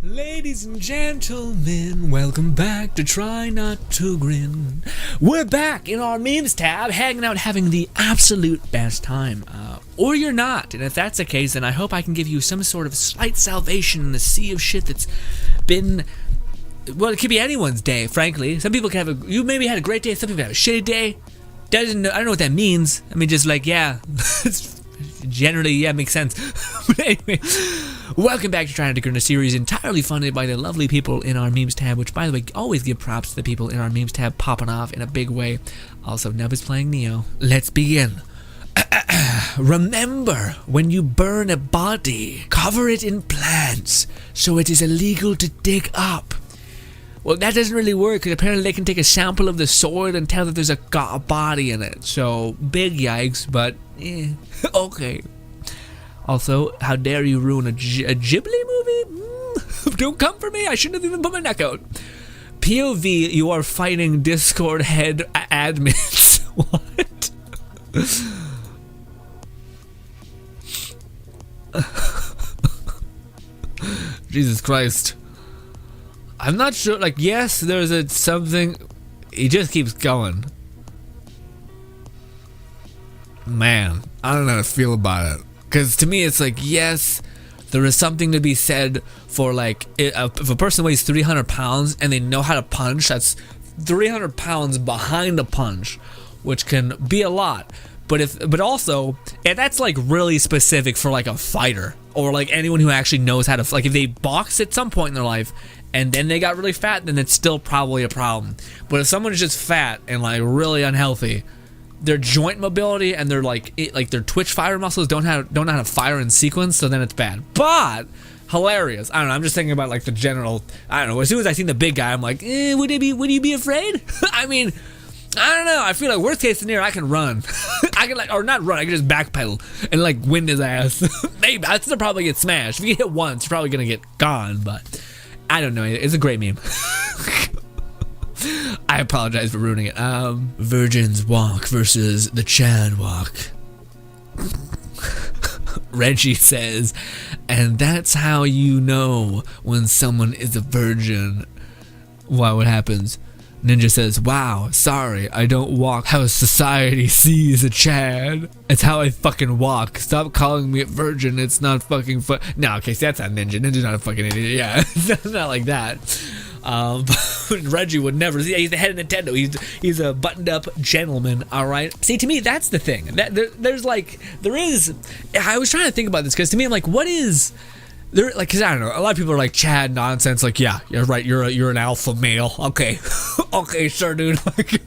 Ladies and gentlemen, welcome back to Try Not to Grin. We're back in our memes tab, hanging out, having the absolute best time. Or you're not, and if that's the case, then I hope I can give you some sort of slight salvation in the sea of shit that's been... Well, it could be anyone's day, frankly. Some people can have you maybe had a great day, some people have a shitty day. I don't know what that means. I mean, just like, yeah, it's generally, yeah, makes sense. But anyway, welcome back to Trying to Grin, a series entirely funded by the lovely people in our memes tab, which, by the way, always give props to the people in our memes tab popping off in a big way. Also, Nub is playing Neo. Let's begin. Remember, when you burn a body, cover it in plants so it is illegal to dig up. Well, that doesn't really work, because apparently they can take a sample of the soil and tell that there's a body in it. So, big yikes, but, okay. Also, how dare you ruin a Ghibli movie? Don't come for me, I shouldn't have even put my neck out. POV, you are fighting Discord head admins. What? Jesus Christ. I'm not sure, like, yes, there's something, he just keeps going. Man, I don't know how to feel about it. Because to me, it's like, yes, there is something to be said for, like, if a person weighs 300 pounds and they know how to punch, that's 300 pounds behind a punch, which can be a lot. But also, and that's like really specific for like a fighter or like anyone who actually knows how to, like if they box at some point in their life and then they got really fat, then it's still probably a problem. But if someone's just fat and like really unhealthy, their joint mobility and their like their twitch fire muscles don't know how to fire in sequence, so then it's bad. But hilarious. I don't know. I'm just thinking about like the general. I don't know. As soon as I seen the big guy, I'm like, would you be afraid? I mean, I don't know. I feel like worst case scenario, I can run. I can or not run. I can just backpedal and like wind his ass. Maybe I'd still probably get smashed. If you get hit once, you're probably gonna get gone. But I don't know. It's a great meme. I apologize for ruining it. Virgin's walk versus the Chad walk. Reggie says, and that's how you know when someone is a virgin. Wow, what happens? Ninja says, wow, sorry, I don't walk how society sees a Chad. It's how I fucking walk. Stop calling me a virgin, it's not fucking No, okay, so that's not Ninja. Ninja's not a fucking idiot, yeah. It's not like that. Reggie would never. He's the head of Nintendo. He's a buttoned-up gentleman, alright? See, to me, that's the thing. I was trying to think about this, because to me, I'm like, what is... Because I don't know, a lot of people are like, Chad nonsense, like, yeah, you're right, you're an alpha male, okay, okay, sure, dude, right.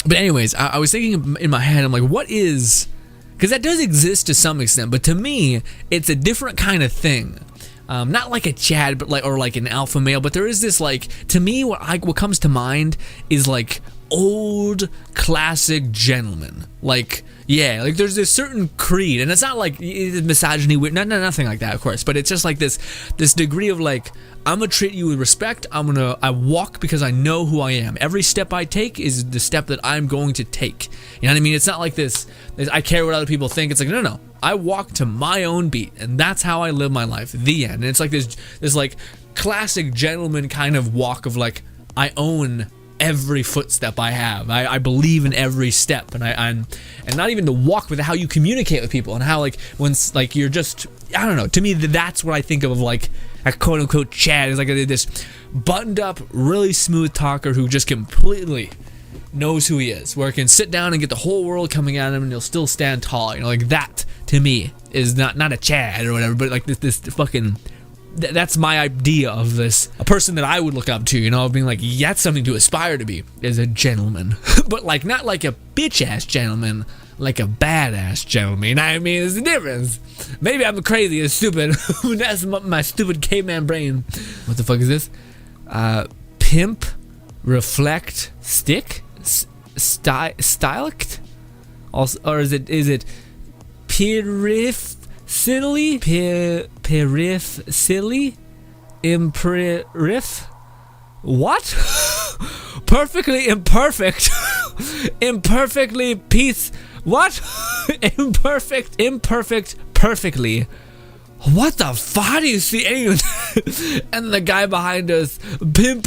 But anyways, I was thinking in my head, I'm like, what is, because that does exist to some extent, but to me, it's a different kind of thing. Not like a Chad, but like, or like an alpha male, but there is this, like, to me, what comes to mind is like old classic gentleman. Like, yeah, like there's this certain creed, and it's not like misogyny, nothing like that, of course, but it's just like this degree of like, I'm gonna treat you with respect. I walk because I know who I am. Every step I take is the step that I'm going to take. You know what I mean? It's not like this I care what other people think. It's like, no. I walk to my own beat, and that's how I live my life. The end. And it's like this like classic gentleman kind of walk of like, I own every footstep I have. I believe in every step, and not even the walk, but how you communicate with people, and how like when like you're just, I don't know. To me, that's what I think of like a quote unquote Chad is like this buttoned up, really smooth talker who just completely knows who he is, where he can sit down and get the whole world coming at him and he'll still stand tall. You know, like that to me is not a Chad or whatever, but like this fucking. That's my idea of this, a person that I would look up to, you know, being like, that's something to aspire to be, is a gentleman. But like, not like a bitch-ass gentleman, like a badass gentleman. I mean, there's a difference. Maybe I'm crazy and stupid. That's my stupid caveman brain. What the fuck is this? Pimp, reflect, stick, stylect? Also, or is it peripherally? Peripherally? Imperif? What? Perfectly imperfect. Imperfectly peace. What? Imperfect, perfectly. what the fuck do you see anyone? And the guy behind us, pimp.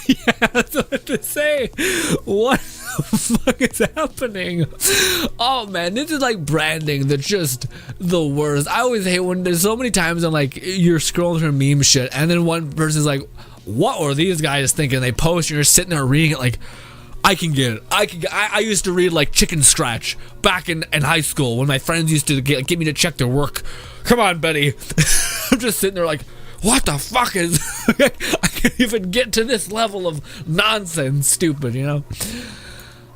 Yeah, that's what to say. What the fuck is happening? Oh man, this is like branding that's just the worst. I always hate when there's so many times I'm like, you're scrolling through meme shit, and then one person's like, what were these guys thinking? They post and you're sitting there reading it like, I can get it. I used to read like Chicken Scratch back in high school when my friends used to get me to check their work. Come on, Betty. I'm just sitting there like, what the fuck is... I can't even get to this level of nonsense, stupid, you know?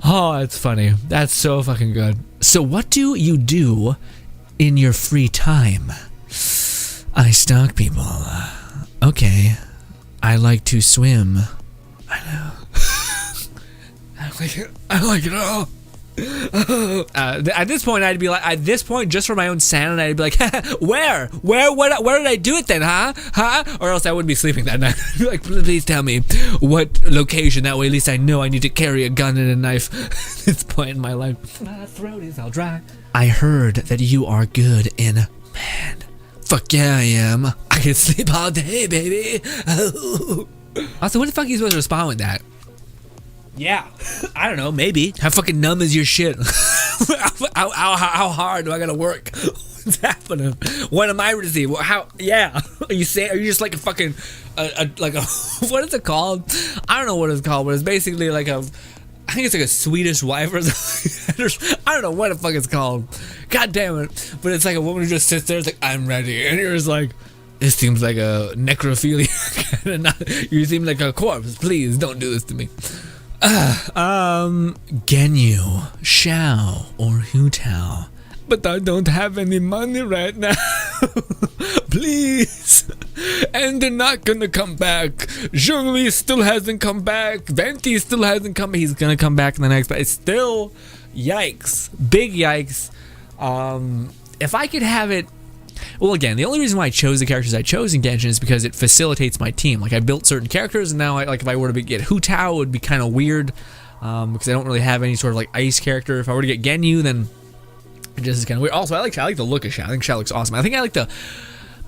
Oh, it's funny. That's so fucking good. So what do you do in your free time? I stalk people. Okay. I like to swim. I know. I like it all. At this point, I'd be like, just for my own sanity, I'd be like, where did I do it then, huh? Or else I wouldn't be sleeping that night. Like, please tell me what location. That way, at least I know I need to carry a gun and a knife. At this point in my life, my throat is all dry. I heard that you are good in man. Fuck yeah, I am. I can sleep all day, baby. Also, what the fuck are you supposed to respond with that? Yeah, I don't know, maybe. How fucking numb is your shit? how hard do I gotta work? What's happening? What am I receiving? How? Yeah. Are you just like a fucking, like a, what is it called? I don't know what it's called, but it's basically like a, I think it's like a Swedish wife or something. I don't know what the fuck it's called. God damn it. But it's like a woman who just sits there, it's like, I'm ready. And you're just like, this seems like a necrophilia. You seem like a corpse. Please don't do this to me. Genyu, Shao, or Hu Tao. But I don't have any money right now. Please. And they're not gonna come back. Zhongli still hasn't come back. Venti still hasn't come. He's gonna come back in the next, but it's still yikes. Big yikes. If I could have it. Well, again, the only reason why I chose the characters I chose in Genshin is because it facilitates my team. Like, I built certain characters, and now, like, if I were to get Hu Tao, it would be kind of weird, because I don't really have any sort of, like, ice character. If I were to get Genyu, then it just is kind of weird. Also, I like the look of Shao. I think Shao looks awesome. I think I like the...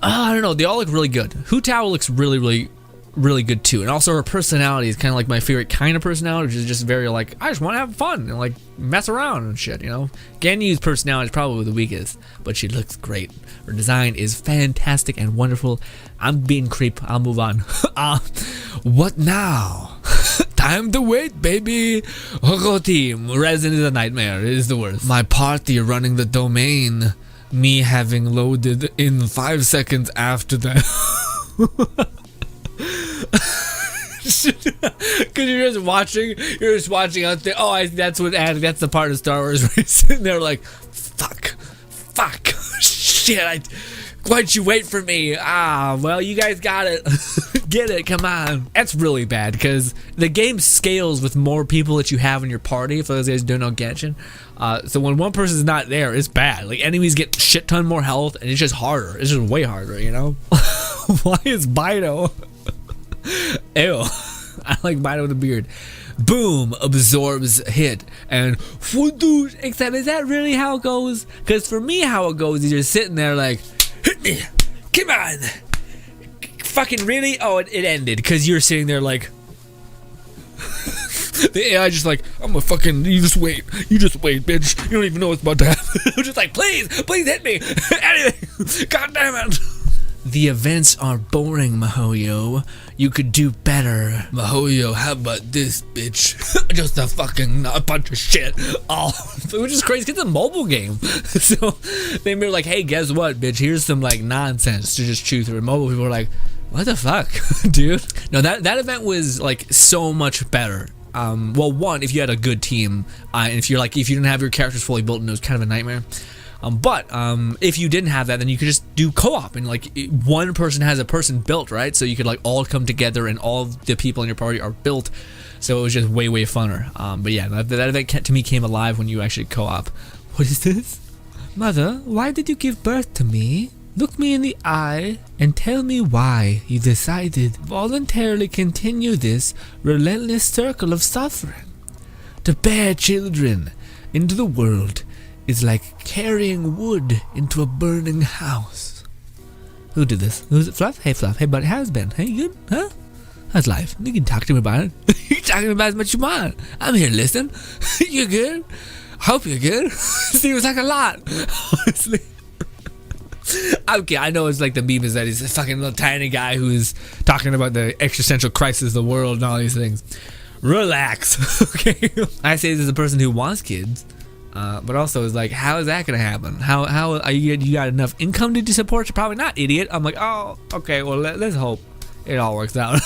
I don't know. They all look really good. Hu Tao looks really, really, really good, too. And also, her personality is kind of like my favorite kind of personality, which is just very, like, I just want to have fun and, like, mess around and shit, you know? Genyu's personality is probably the weakest, but she looks great. Her design is fantastic and wonderful. I'm being creep. I'll move on. What now? Time to wait, baby. Hoko team. Resident is a nightmare. It is the worst. My party running the domain. Me having loaded in 5 seconds after that. Because you're just watching out there. Oh, that's the part of Star Wars where you're sitting there like, fuck, shit, why'd you wait for me? Well, you guys got it. Get it, come on. That's really bad, because the game scales with more people that you have in your party, for those guys who don't know Genshin. So when one person's not there, it's bad. Like, enemies get shit ton more health, and it's just harder. It's just way harder, you know? Why is Bido... Ew. I like Bido with a beard. Boom, absorbs hit, and whoosh. Except, is that really how it goes? Because for me, how it goes is you're sitting there like, hit me, come on, fucking really? Oh, it ended because you're sitting there like, the AI just like, I'm gonna fucking, you just wait, bitch. You don't even know what's about to happen. I'm just like, please hit me, anything. God damn it. The events are boring, Mahoyo. You could do better. Mahoyo, how about this, bitch? Just a bunch of shit. Oh, which is crazy. It's a mobile game. So they were like, hey, guess what, bitch? Here's some like nonsense to just chew through. And mobile people were like, what the fuck, dude? No, that event was like so much better. Well, one, if you had a good team, and if you didn't have your characters fully built, and it was kind of a nightmare. But if you didn't have that, then you could just do co-op, and like one person has a person built, right? So you could like all come together, and all the people in your party are built. So it was just way funner. But yeah, that event to me came alive when you actually co-op. What is this? Mother, why did you give birth to me? Look me in the eye and tell me why you decided voluntarily continue this relentless circle of suffering. To bear children into the world is like carrying wood into a burning house. Who did this? Who's it? Fluff? Hey, Fluff. Hey, buddy. How's it been? Hey, you good? Huh? How's life? You can talk to me about it. You can talk to me about it as much as you want. I'm here to listen. You good? Hope you're good. Seems like a lot. Honestly. Okay, I know it's like the meme is that he's a fucking little tiny guy who's talking about the existential crisis of the world and all these things. Relax. Okay. I say this as a person who wants kids. But also is like, how is that gonna happen? How are you got enough income to support you? Probably not, idiot. I'm like, oh, okay, well, let's hope it all works out.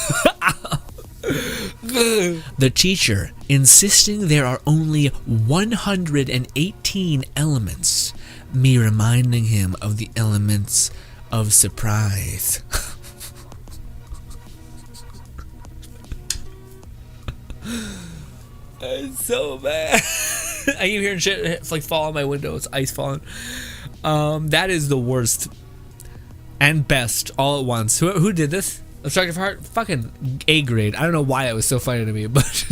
The teacher insisting there are only 118 elements, me reminding him of the elements of surprise. It's so bad. I keep hearing shit like fall on my window. It's ice falling. That is the worst and best all at once. Who did this? Obstructive heart, fucking A grade. I don't know why it was so funny to me, but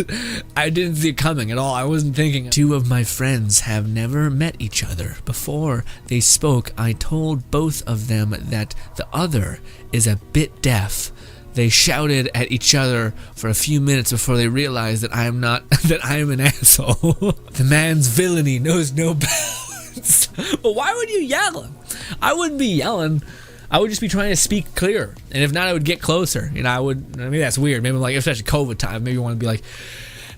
I didn't see it coming at all. I wasn't thinking. Two of my friends have never met each other. Before they spoke, I told both of them that the other is a bit deaf. They shouted at each other for a few minutes before they realized that I am not, that I am an asshole. The man's villainy knows no bounds. Well, why would you yell? I wouldn't be yelling. I would just be trying to speak clear. And if not, I would get closer. You know, I would, maybe that's weird. Maybe like, especially COVID time, maybe you want to be like,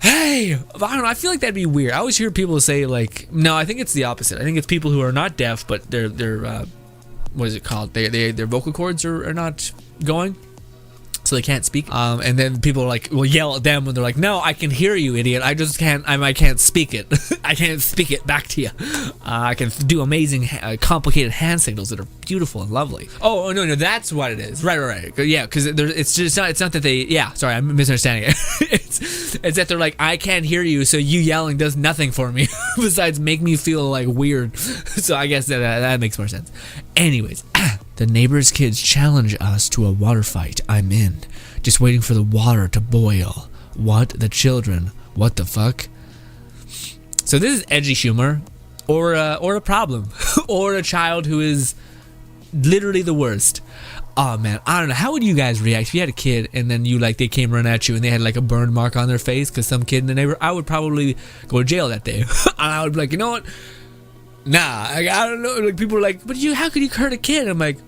hey, I don't know. I feel like that'd be weird. I always hear people say like, no, I think it's the opposite. I think it's people who are not deaf, but they're what is it called? Their vocal cords are not going. So they can't speak, and then people are like will yell at them when they're like, no, I can hear you, idiot. I just can't, I can't speak it. I can't speak it back to you. I can do amazing complicated hand signals that are beautiful and lovely. Oh no, that's what it is. Right. Yeah, because it's not that they, yeah, sorry, I'm misunderstanding it. it's that they're like, I can't hear you, so you yelling does nothing for me besides make me feel like weird. So I guess that makes more sense. Anyways, the neighbor's kids challenge us to a water fight. I'm in. Just waiting for the water to boil. What? The children. What the fuck? So this is edgy humor, or a problem, or a child who is literally the worst. Oh man, I don't know. How would you guys react if you had a kid and then they came running at you and they had like a burn mark on their face because some kid in the neighborhood? I would probably go to jail that day. And I would be like, you know what? Nah, I don't know. Like people are like, but how could you hurt a kid? I'm like,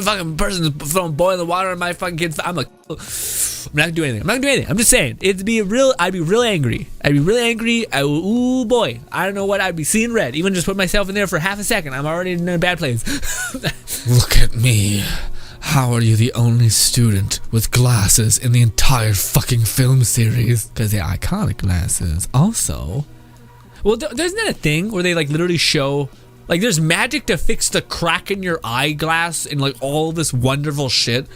fucking person's throwing boiling water on my fucking kid's. I'm like, I'm not gonna do anything. I'm just saying, I'd be real angry. Ooh boy, I don't know what. I'd be seeing red. Even just put myself in there for half a second, I'm already in a bad place. Look at me. How are you the only student with glasses in the entire fucking film series? Because they're iconic glasses. Also, well, isn't that a thing where they like literally show, like, there's magic to fix the crack in your eyeglass and like all this wonderful shit.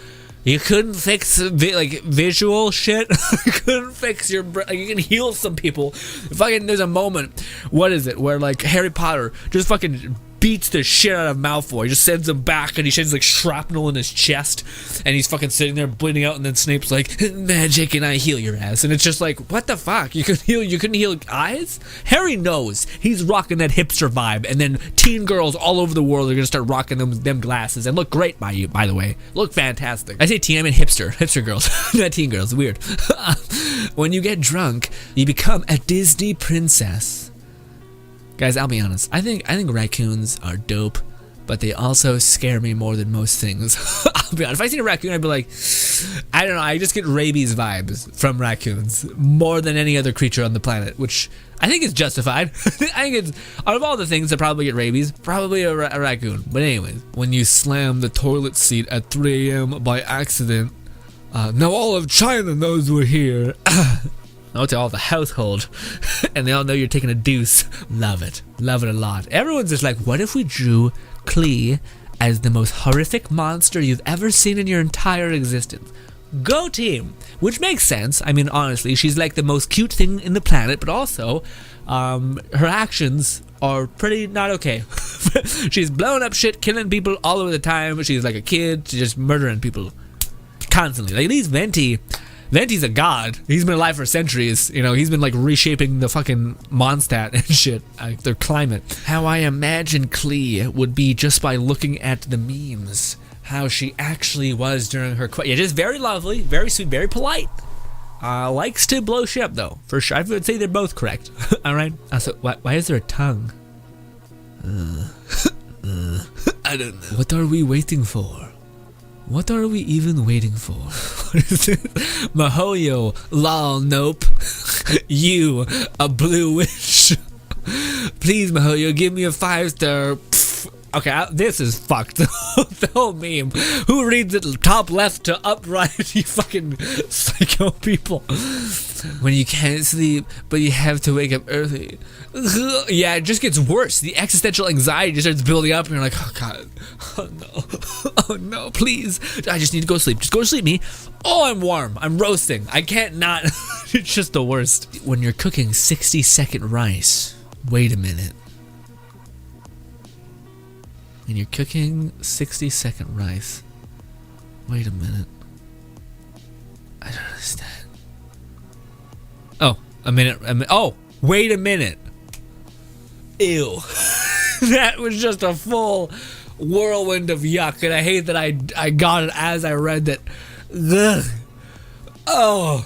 You couldn't fix visual shit. You couldn't fix your you can heal some people. Fucking, there's a moment. What is it? Where like Harry Potter just fucking beats the shit out of Malfoy. Just sends him back, and he sheds like shrapnel in his chest, and he's fucking sitting there bleeding out. And then Snape's like, magic, and I heal your ass. And it's just like, what the fuck? You couldn't heal eyes? Harry knows he's rocking that hipster vibe, and then teen girls all over the world are gonna start rocking them glasses and look great by the way. Look fantastic. I say teen, I mean hipster girls, not teen girls. Weird. When you get drunk, you become a Disney princess. Guys, I'll be honest. I think raccoons are dope, but they also scare me more than most things. I'll be honest. If I see a raccoon, I'd be like, I don't know. I just get rabies vibes from raccoons more than any other creature on the planet, which I think is justified. I think it's, out of all the things that probably get rabies, probably a raccoon. But anyways, when you slam the toilet seat at 3 a.m. by accident, now all of China knows we're here. Oh, to all the household, and they all know you're taking a deuce. Love it a lot. Everyone's just like, what if we drew Klee as the most horrific monster you've ever seen in your entire existence? Go team. Which makes sense. I mean, honestly, she's like the most cute thing in the planet, but also her actions are pretty not okay. She's blowing up shit, killing people all over the time. She's like a kid. She's just murdering people constantly. Like, at least Venti Venti's a god. He's been alive for centuries. You know, he's been like reshaping the fucking Mondstadt and shit, their climate. How I imagine Klee would be just by looking at the memes. How she actually was during her yeah, just very lovely, very sweet, very polite. Likes to blow shit up though, for sure. I would say they're both correct. All right. Also, why is there a tongue? I don't know. What are we waiting for? What are we even waiting for? What is it? Mahoyo, lol, nope. You, a blue wish. Please, Mahoyo, give me a 5-star. Okay, this is fucked. The whole meme. Who reads it top left to upright? You fucking psycho people. When you can't sleep, but you have to wake up early. Yeah, it just gets worse. The existential anxiety just starts building up, and you're like, oh god, oh no, oh no, please. I just need to go to sleep. Just go to sleep, me. Oh, I'm warm. I'm roasting. I can't not. It's just the worst. When you're cooking 60-second rice, wait a minute. And you're cooking 60-second rice. Wait a minute. I don't understand. Oh, a minute. Oh, wait a minute. Ew. That was just a full whirlwind of yuck, and I hate that I got it as I read that. Ugh. Oh.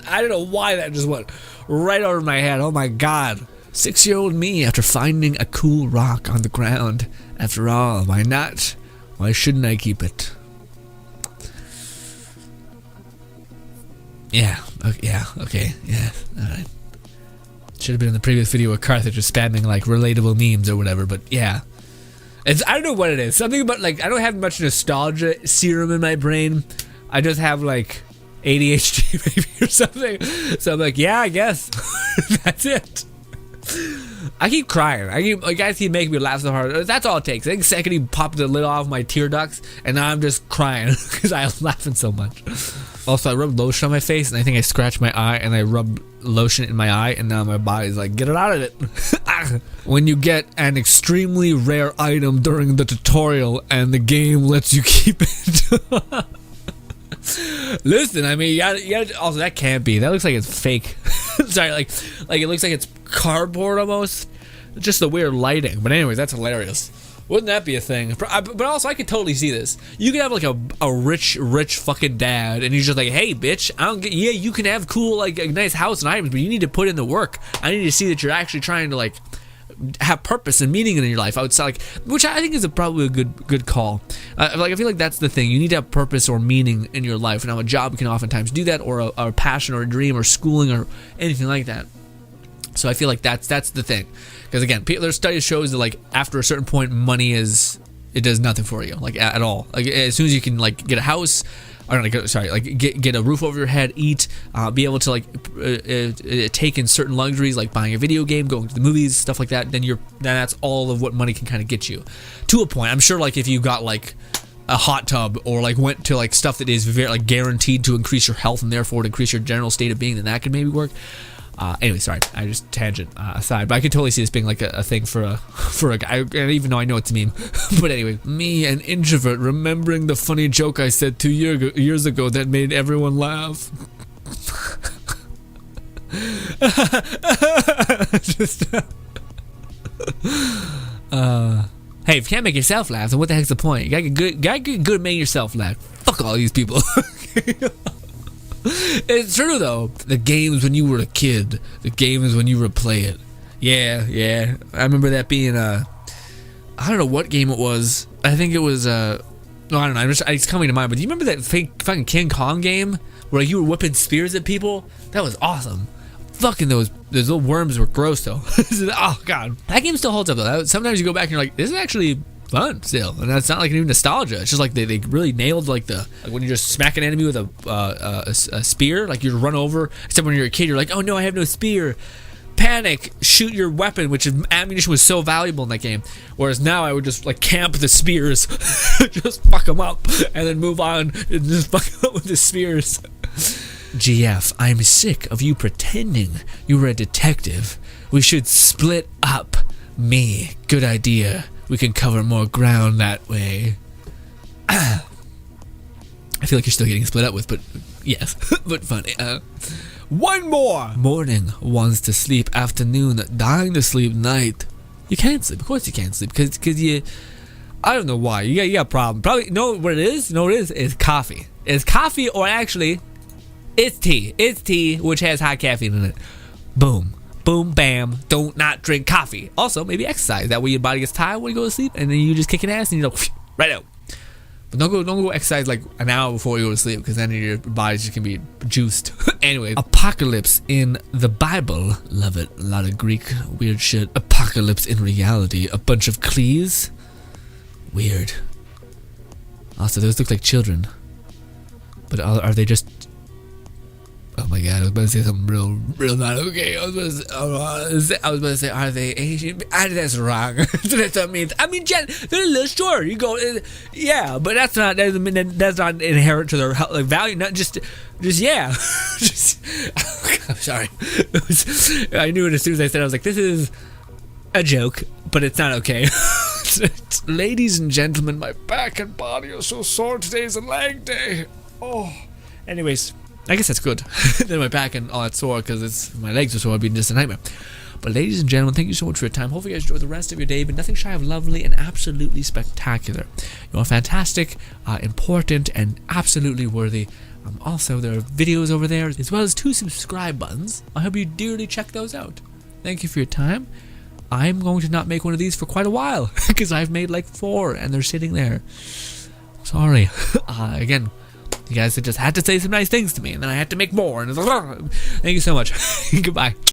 I don't know why that just went right over my head. Oh my god. 6-year-old me after finding a cool rock on the ground. After all, why not? Why shouldn't I keep it? Yeah, okay, alright. Should have been in the previous video with Carthage just spamming like relatable memes or whatever, but yeah. I don't know what it is. Something about like, I don't have much nostalgia serum in my brain. I just have like ADHD maybe or something. So I'm like, yeah, I guess. That's it. I keep crying. Guys keep making me laugh so hard. That's all it takes. I think second he popped the lid off my tear ducts, and now I'm just crying because I'm laughing so much. Also, I rubbed lotion on my face, and I think I scratched my eye, and I rubbed lotion in my eye, and now my body's like, get it out of it. When you get an extremely rare item during the tutorial, and the game lets you keep it. Listen, I mean, you gotta, also that can't be. That looks like it's fake. Sorry, like it looks like it's cardboard almost. Just the weird lighting. But anyways, that's hilarious. Wouldn't that be a thing? But also, I could totally see this. You could have like a rich fucking dad, and he's just like, hey, bitch, yeah, you can have cool like a nice house and items, but you need to put in the work. I need to see that you're actually trying to like have purpose and meaning in your life. I would say, like, which I think is probably a good call. Like I feel like that's the thing. You need to have purpose or meaning in your life. Now a job can oftentimes do that, or a passion or a dream or schooling or anything like that. So I feel like that's the thing. Because again, there's studies shows that like after a certain point, money it does nothing for you, like at all. Like as soon as you can like get a house, or like get a roof over your head, eat, be able to like take in certain luxuries like buying a video game, going to the movies, stuff like that. Then that's all of what money can kind of get you to a point. I'm sure like if you got like a hot tub or like went to like stuff that is very like guaranteed to increase your health and therefore to increase your general state of being, then that could maybe work. Anyway, sorry, I just tangent aside, but I could totally see this being like a thing for a guy, even though I know it's a meme. But anyway, me, an introvert, remembering the funny joke I said 2 years ago that made everyone laugh. Hey, if you can't make yourself laugh, then what the heck's the point? You gotta get good at making yourself laugh. Fuck all these people. It's true though. The games when you were a kid, the games when you would play it. Yeah. I remember that being I don't know what game it was. I think it was no, I don't know. It's coming to mind. But do you remember that fake fucking King Kong game where you were whipping spears at people? That was awesome. Fucking those little worms were gross though. Oh god, that game still holds up though. Sometimes you go back and you're like, this is actually fun still, and that's not like any nostalgia. It's just like they really nailed like when you just smack an enemy with a spear, like you run over. Except when you're a kid, you're like, oh no, I have no spear. Panic, shoot your weapon, which ammunition was so valuable in that game. Whereas now I would just like camp the spears, just fuck them up, and then move on and just fuck them up with the spears. GF, I'm sick of you pretending you were a detective. We should split up. Me, good idea. We can cover more ground that way. I feel like you're still getting split up with, but yes, but funny. One more. Morning wants to sleep, afternoon dying to sleep, night. You can't sleep. Of course you can't sleep because you. I don't know why. You got a problem. Probably know what it is. Know what it is? It's coffee. It's coffee, or actually, it's tea. It's tea, which has high caffeine in it. Boom. Boom, bam. Don't not drink coffee. Also, maybe exercise. That way your body gets tired when you go to sleep, and then you just kick an ass and you go right out. But don't go exercise like an hour before you go to sleep, because then your body's just gonna be juiced. Anyway, apocalypse in the Bible. Love it. A lot of Greek weird shit. Apocalypse in reality. A bunch of clees. Weird. Also, those look like children. But are they just... Oh my god, I was about to say something real not okay. I was about to say, are they Asian? That's wrong. That's what that means. I mean, they're a little short. You go, yeah, but that's not inherent to their like value. Not just yeah. I'm sorry. I knew it as soon as I said it. I was like, this is a joke, but it's not okay. Ladies and gentlemen, my back and body are so sore. Today's a leg day. Oh. Anyways. I guess that's good. Then my back and all that sore because my legs are sore. It'd be just a nightmare. But ladies and gentlemen, thank you so much for your time. Hopefully you guys enjoy the rest of your day. But nothing shy of lovely and absolutely spectacular. You are fantastic, important, and absolutely worthy. Also, there are videos over there as well as 2 subscribe buttons. I hope you dearly check those out. Thank you for your time. I'm going to not make one of these for quite a while because I've made like 4 and they're sitting there. Sorry. Again. You guys just had to say some nice things to me, and then I had to make more. And thank you so much. Goodbye.